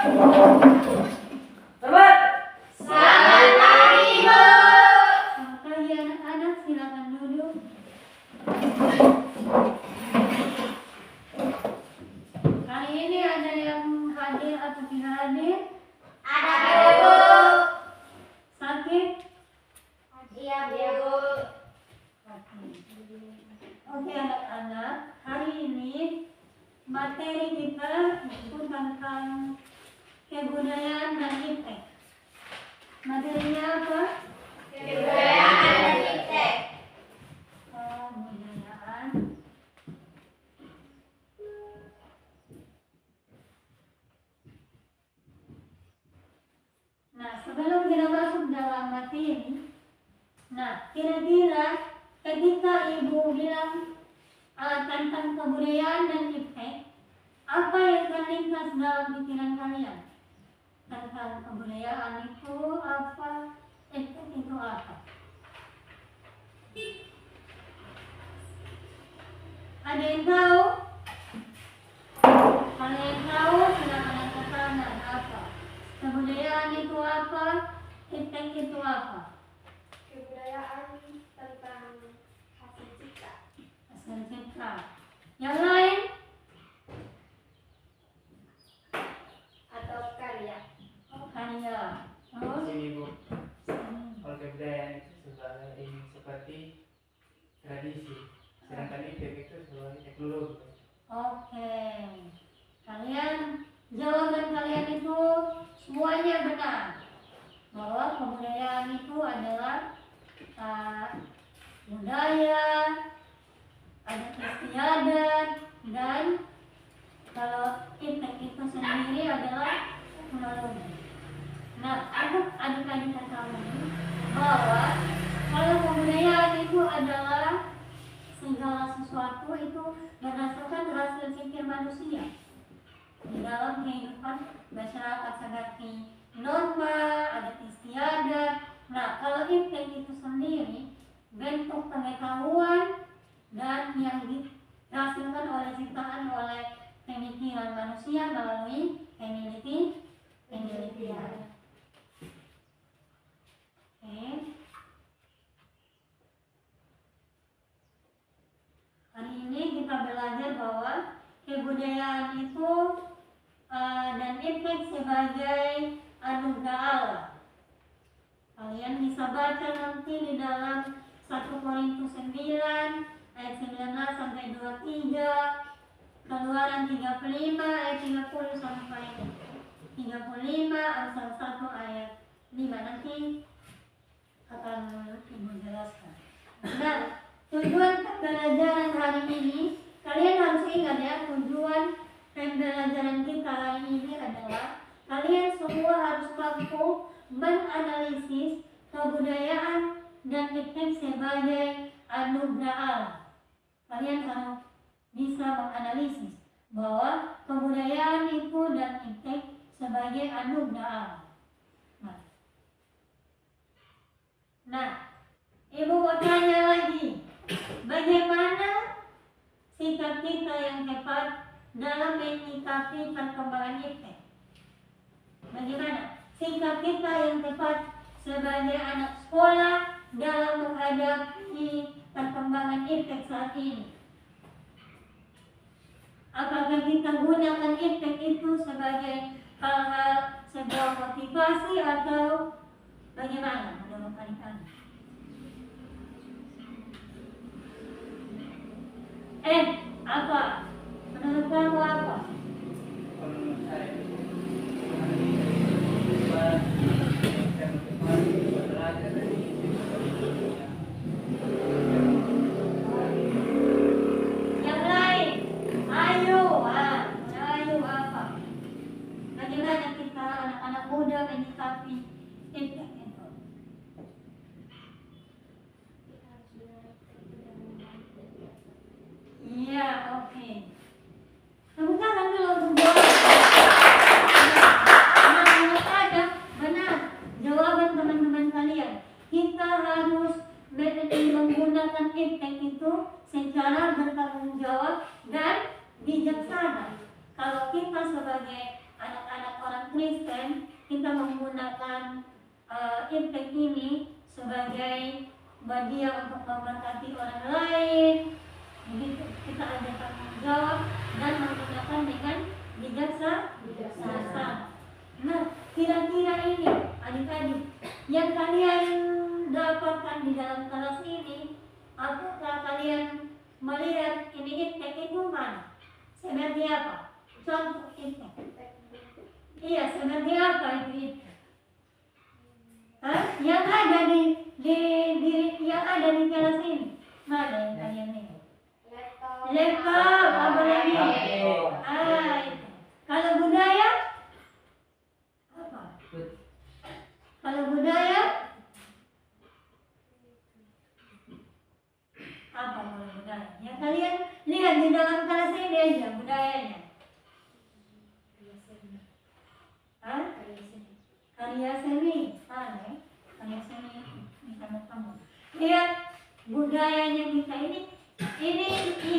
Selamat. Selamat pagi, Bu. Selamat pagi anak-anak, silakan duduk. Hari ini ada yang hadir atau tidak hadir? Ada, Bu. Sakit? Iya, Bu. Oke anak-anak, hari ini materi kita itu tentang kebudayaan dan iptek. Materinya apa? Kebudayaan dan iptek. Kebudayaan. Nah, sebelum kita masuk dalam materi, kira-kira ketika ibu bilang tentang kebudayaan dan iptek, apa yang terlintas dalam pikiran kalian? Tentang kebudayaan itu apa? Iptek itu apa? Ada yang tahu? Kalau yang tahu, silakan angkat tangan. Apa? Kebudayaan itu apa? Iptek itu apa? Kebudayaan tentang hasil cipta. Hasil cipta. Yang lain? Atau karya. Karya. Terus? Sini Bu. Kalau kebudayaan itu seperti tradisi, sedangkan iptek itu sebagai teknologi. Oke. Jawaban kalian itu semuanya benar. Bahwa kebudayaan itu adalah budaya, adat istiadat, dan kalau iptek itu sendiri adalah teknologi. Nah, adik-adik ketahui bahwa kalau kebudayaan itu adalah segala sesuatu itu berdasarkan hasil pikir manusia di dalam kehidupan masyarakat seperti norma, adat istiadat. Nah, kalau iptek itu sendiri bentuk pengetahuan dan yang dihasilkan oleh ciptaan oleh pemikiran manusia melalui penelitian. Oke. Hari ini kita belajar bahwa kebudayaan itu dan iptek sebagai anugerah Allah. Kalian bisa baca nanti di dalam 1 Korintus 9 ayat 19 sampai 23, Keluaran 35 ayat 30 sampai 35, Amsal 1 ayat 5. Nanti akan Ibu jelaskan. Nah, tujuan pembelajaran hari ini, kalian harus ingat ya, tujuan pembelajaran kita hari ini adalah kalian semua harus mampu menganalisis kebudayaan dan iptek sebagai anugerah Allah. Kalian harus bisa menganalisis bahwa kebudayaan itu dan iptek sebagai anugerah Allah. Nah, Ibu mau tanya lagi, bagaimana sikap kita yang tepat dalam menyikapi perkembangan iptek? Bagaimana sikap kita yang tepat sebagai anak sekolah dalam menghadapi perkembangan iptek saat ini? Apakah kita gunakan iptek itu sebagai hal-hal sebuah motivasi atau bagaimana menurut kalian? Apa? Menurut kamu apa? Menurut saya Yang lain, ayo apa? Bagaimana kita anak-anak muda menyikapi iptek itu? Iya, oke. Tepuk tangan dulu untuk jawaban. Nah, menurut ada benar jawaban teman-teman kalian. Kita harus menggunakan iptek itu secara bertanggung jawab dan bijaksana. Kalau kita sebagai anak-anak orang Kristen kita menggunakan impact ini sebagai media untuk memberkati orang lain. Jadi kita ada tanggung jawab dan menggunakan dengan bijaksana. Nah, kira-kira ini adik-adik yang kalian dapatkan di dalam kelas ini, apakah kalian melihat ini impact itu mana? Seperti apa? Contoh impact. Iya, seperti apa itu impact? Yang ada yang ada di kelas ini, mana yang kalian lihat? Laptop, apa lagi? Itu. Kalau budaya apa? Kalau budaya apa? Kalau budaya yang kalian lihat di dalam kelas ini aja budayanya. Karya seni, karya seni sama kamu. Lihat budayanya kita ini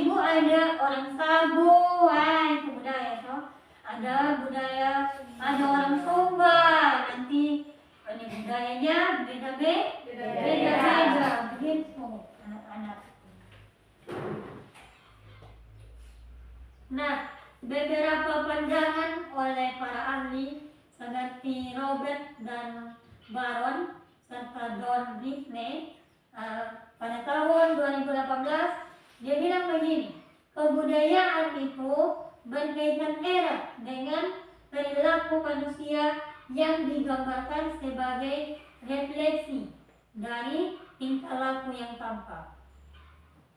ibu ada orang Sabu, itu budaya toh. Ada budaya, ada orang Sumba, nanti ini budayanya beda-beda begitu anak-anak. Nah, beberapa pandangan oleh para ahli seperti Robert dan Baron serta Don Whitney pada tahun 2018 dia bilang begini, kebudayaan itu berkaitan erat dengan perilaku manusia yang digambarkan sebagai refleksi dari tingkah laku yang tampak.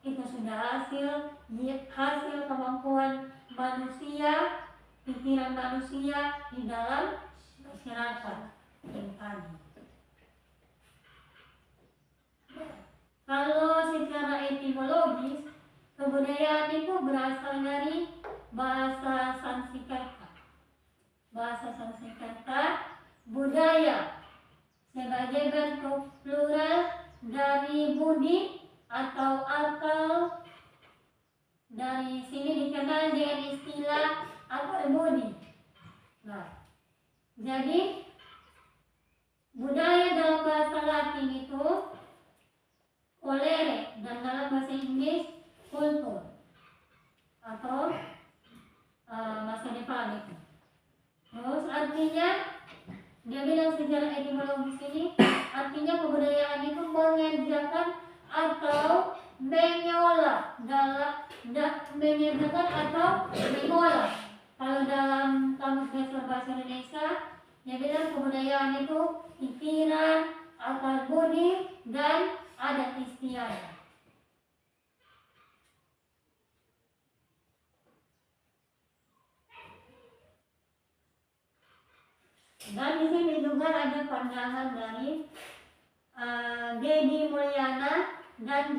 Itu sudah hasil kemampuan manusia, pikiran manusia di dalam masyarakat yang tadi. Kalau secara etimologis, kebudayaan itu berasal dari bahasa Sanskerta. Bahasa Sanskerta, budaya sebagai bentuk plural dari budi atau akal. Dari sini dikenal dengan istilah akal budi. Nah, jadi budaya dalam bahasa Latin itu kolere dan dalam bahasa Inggris kultur atau masa depan itu. Terus artinya dia bilang secara etimologis ini artinya kebudayaan itu mengerjakan atau mengolah mengerjakan atau mengolah. Kalau dalam kamus besar bahasa Indonesia dia bilang kebudayaan itu pikiran, akal budi dan adat istiadat. Dan di sini juga ada pandangan dari Dedi Mulyana dan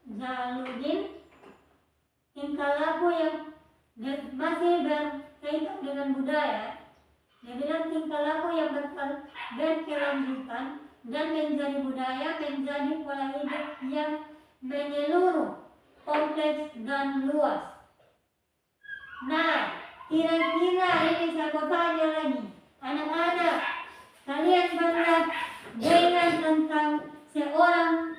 Jaludin, tingkah laku yang masih berkaitan dengan budaya. Dia bilang tingkah laku yang berkelanjutan dan menjadi budaya menjadi pola hidup yang menyeluruh, kompleks dan luas. Nah, kira-kira ini saya mau tanya lagi, anak-anak, kalian pernah dengar tentang seorang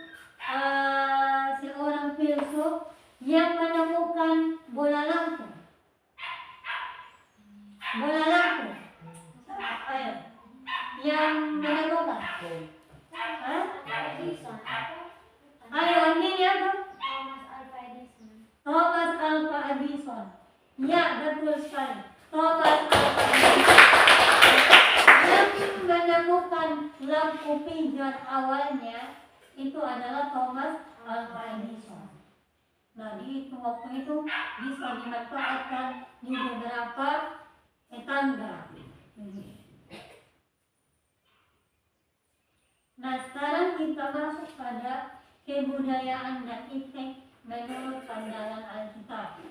filsuf yang menemukan bola lampu? Bola lampu. Ayo, yang menemukan. Ayo, ambil ya, Bu. Thomas Alva Edison. Ya, betul sekali. Thomas Alva Edison yang menemukan lampu pijar awalnya itu adalah Thomas Alva Edison. Nah, di waktu itu bisa dimanfaatkan di beberapa tetangga. Nah, sekarang kita masuk pada kebudayaan dan impact menurut pandangan Alkitab.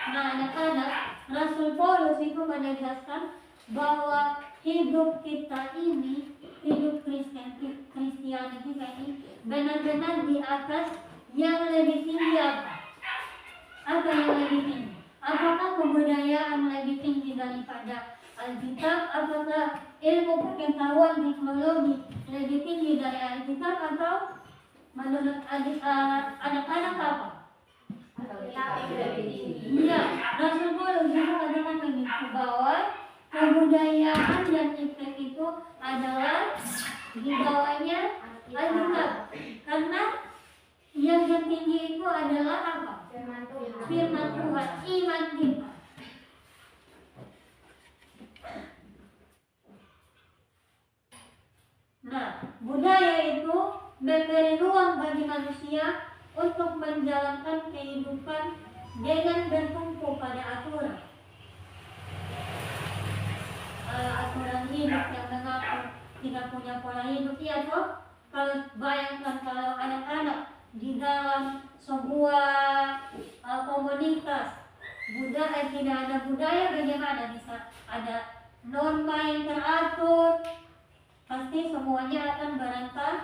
Nah, anak-anak, Rasul Paulus itu menegaskan bahwa hidup kita ini, hidup Kristiani kita ini benar-benar di atas yang lebih tinggi apa? Apa yang lebih tinggi? Apakah kebudayaan lebih tinggi daripada Alkitab? Apakah ilmu pengetahuan teknologi lebih tinggi dari Alkitab? Atau menurut anak-anak apa? Iya, Rasul Paulus juga katakan begitu bahwa kebudayaan dan efek itu adalah di bawahnya Alkitab. Karena yang tertinggi itu adalah apa? Firman Tuhan, iman kita. Nah, budaya itu memberi ruang bagi manusia untuk menjalankan kehidupan dengan bertumpu pada aturan. Aturan hidup yang mengatur tidak punya pola hidup, ya toh? Kalau bayangkan kalau anak-anak di dalam sebuah komunitas budaya tidak ada budaya, bagaimana bisa ada norma yang teratur? Pasti semuanya akan berantakan.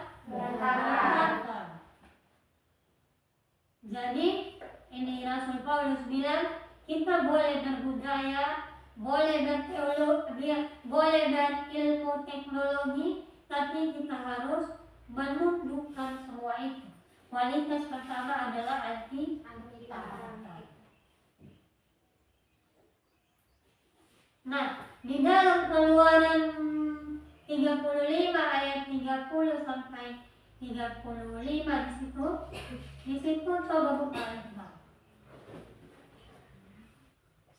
Jadi ini Rasul Paulus bilang kita boleh berbudaya, boleh berteologi, boleh berilmu teknologi, tapi kita harus menundukkan semua itu. Kualitas pertama adalah Alkitab. Nah, di dalam Keluaran 35 ayat 30 sampai 35 di situ coba buka Alkitab.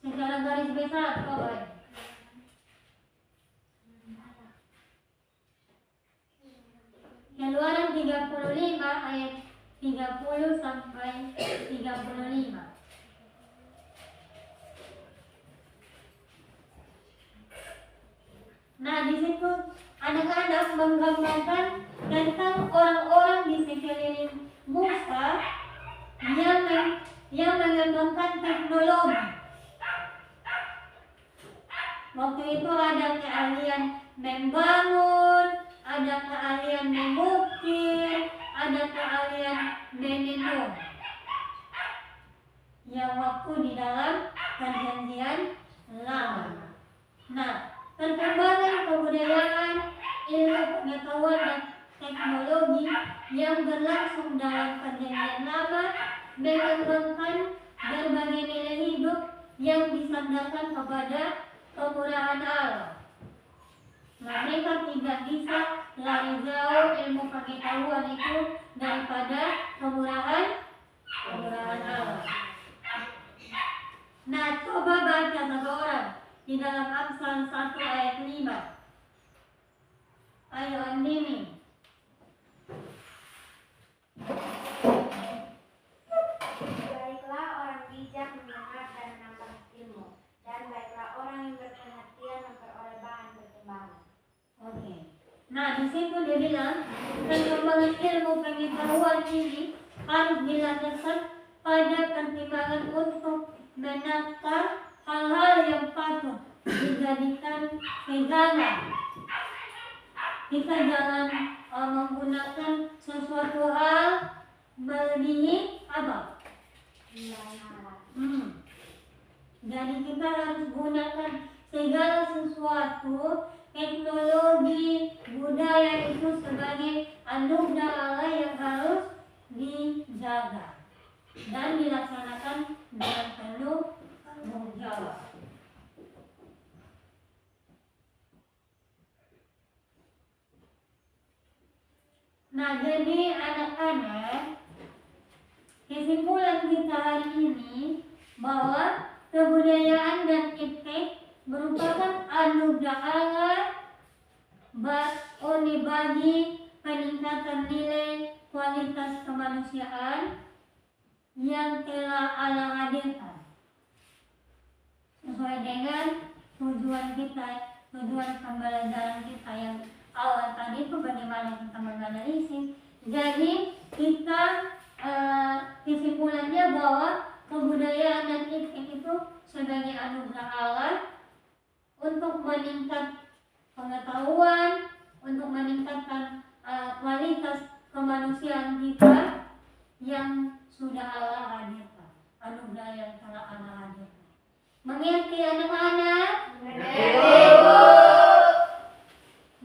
Secara garis besar coba. Keluaran 35 ayat 30 sampai 35. Nah, di situ anak-anak menggambarkan tentang orang-orang di sekeliling Musa yang mengembangkan teknologi. Waktu itu ada keahlian membangun, ada keahlian mengukir, ada keahlian menenun. Yang waktu di dalam Perjanjian Lama. Nah, perkembangan kebudayaan, ilmu pengetahuan dan teknologi yang berlangsung dalam Perjanjian Lama mengembangkan berbagai nilai hidup yang disandarkan kepada kemurahan Allah. Mereka tidak bisa lari jauh ilmu pengetahuan itu daripada kemurahan Allah. Nah, coba baca satu orang di dalam Amsal 1 ayat 5. Ayo Andini. Baiklah orang bijak mendengar dan menambah ilmu, dan baiklah orang yang berperhatian memperoleh bahan pertimbangan. Oke. Nah, di situ dia bilang perkembangan ilmu pengetahuan ini harus dilandaskan pada pertimbangan untuk menakar hal-hal yang patut dijadikan pegangan. Kita jangan menggunakan sesuatu hal melebihi apa? Jadi kita harus gunakan segala sesuatu, teknologi, budaya itu sebagai anugerah Allah yang harus dijaga dan dilaksanakan dengan penuh tanggung jawab. Nah, jadi anak-anak, kesimpulan kita hari ini bahwa kebudayaan dan efek merupakan anugerah Allah bagi peningkatan nilai kualitas kemanusiaan yang telah Allah hadirkan sesuai dengan tujuan pembelajaran kita yang awal tadi itu bagaimana kita menganalisis. Jadi kita kesimpulannya bahwa kebudayaan dan efek itu sebagai anugerah Allah untuk meningkat pengetahuan, untuk meningkatkan kualitas kemanusiaan kita yang sudah Allah hadirkan, anugerah yang telah Allah hadirkan. Mengerti anak-anak?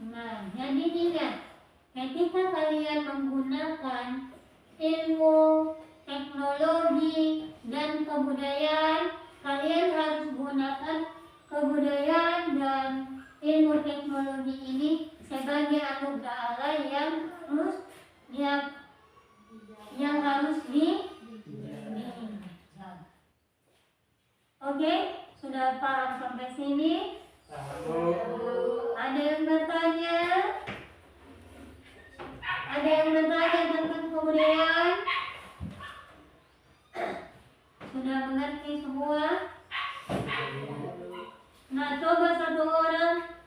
Nah, jadi ingat, ketika kalian menggunakan ilmu, teknologi, dan kebudayaan, kalian harus gunakan kebudayaan dan ilmu teknologi ini sebagai anugerah Allah yang harus dijaga. Oke, sudah paham sampai sini? Ada yang bertanya? Ada yang bertanya tentang kebudayaan? Sudah mengerti semua? Nah, coba satu orang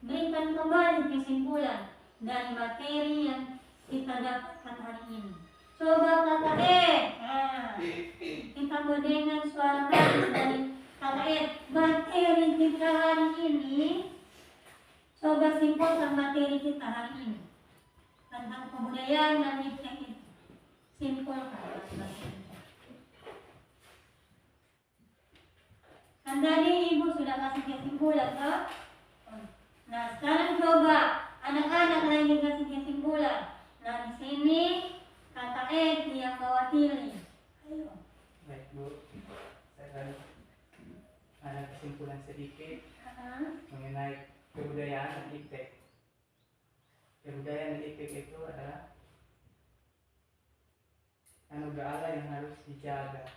berikan kembali kesimpulan dari materi yang kita dapatkan hari ini. Coba Kakak Ed. Nah, kita mendengar suara dari Kakak Ed. Materi kita hari ini, coba simpulkan materi kita hari ini tentang kebudayaan dan iptek itu. Simpulkan. Kan tadi Ibu sudah kasih kesimpulan, toh? Nah, sekarang coba anak-anak lagi kasih kesimpulan. Nah, di sini Kakak Ed yang mewakili. Ayo. Baik Bu, saya akan ada kesimpulan sedikit mengenai kebudayaan dan iptek. Kebudayaan dan iptek itu adalah anugerah Allah yang harus dijaga.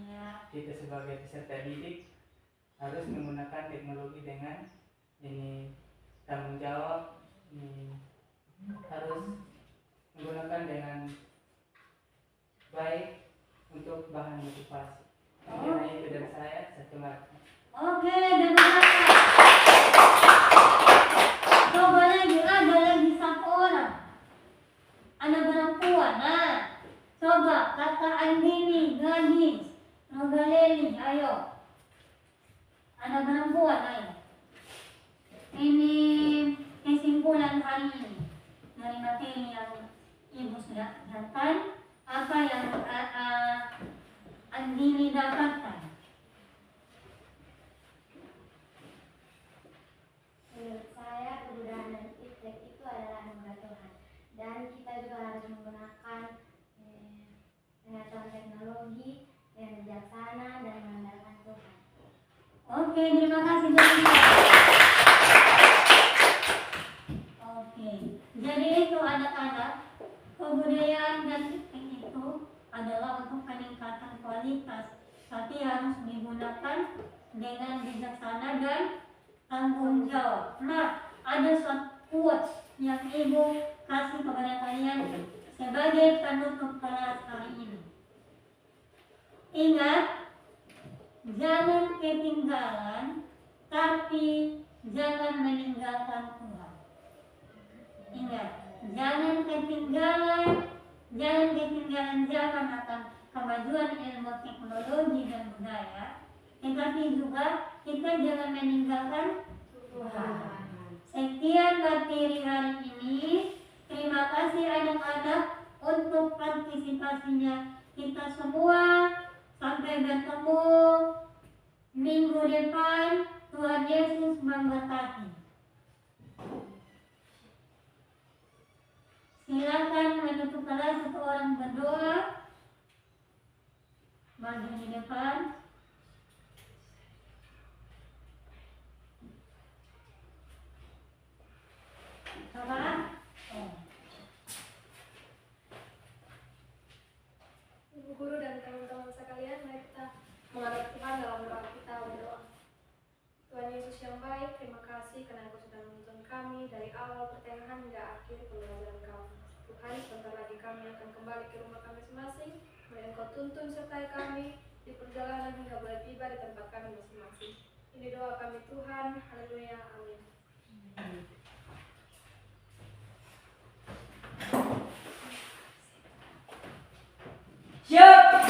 Ya. Kita sebagai peserta didik harus menggunakan teknologi dengan tanggung jawab, harus menggunakan dengan baik untuk bahan motivasi. Mungkin itu dari saya. Terima kasih. Oke, terima kasih. Coba lagi, ada lagi satu orang. Anak perempuan. Nah, coba Kakak Andini, Gadis, Nogaleli, ayo. Anak perempuan, ayo. Ini kesimpulan hari ini dari materi yang Ibu sudah ajarkan. Apa yang Andini dapatkan? Menurut saya kebudayaan dan iptek itu adalah anugerah Tuhan, dan kita juga harus menggunakan pengetahuan teknologi yang bijaksana dan mengandalkan Tuhan. Oke, terima kasih banyak. Oke, jadi itu anak-anak, kebudayaan dan iptek itu adalah untuk peningkatan kualitas, tapi harus digunakan dengan bijaksana dan tanggung jawab. Nah, ada suatu quotes yang Ibu kasih kepada kalian sebagai penutup kelas hari ini. Ingat, jangan ketinggalan, tapi jangan meninggalkan Tuhan. Ingat, jangan ketinggalan zaman akan kemajuan ilmu teknologi dan budaya, tetapi juga kita jangan meninggalkan Tuhan. Sekian materi hari ini. Terima kasih anak-anak untuk partisipasinya. Kita semua sampai bertemu minggu depan. Tuhan Yesus memberkati. Silakan menutup kelas, satu orang berdoa. Maju di depan. Apa? Ibu guru dan teman-teman sekalian, mari kita menghadap Tuhan dalam doa kita berdoa. Tuhan Yesus yang baik, terima kasih karena Engkau sudah menuntun kami dari awal, pertengahan hingga akhir pembelajaran kami. Tuhan, sebentar lagi kami akan kembali ke rumah kami masing-masing. Mari Engkau tuntun sertai kami di perjalanan hingga boleh tiba di tempat kami masing-masing. Ini doa kami Tuhan. Haleluya. Amin. Siap.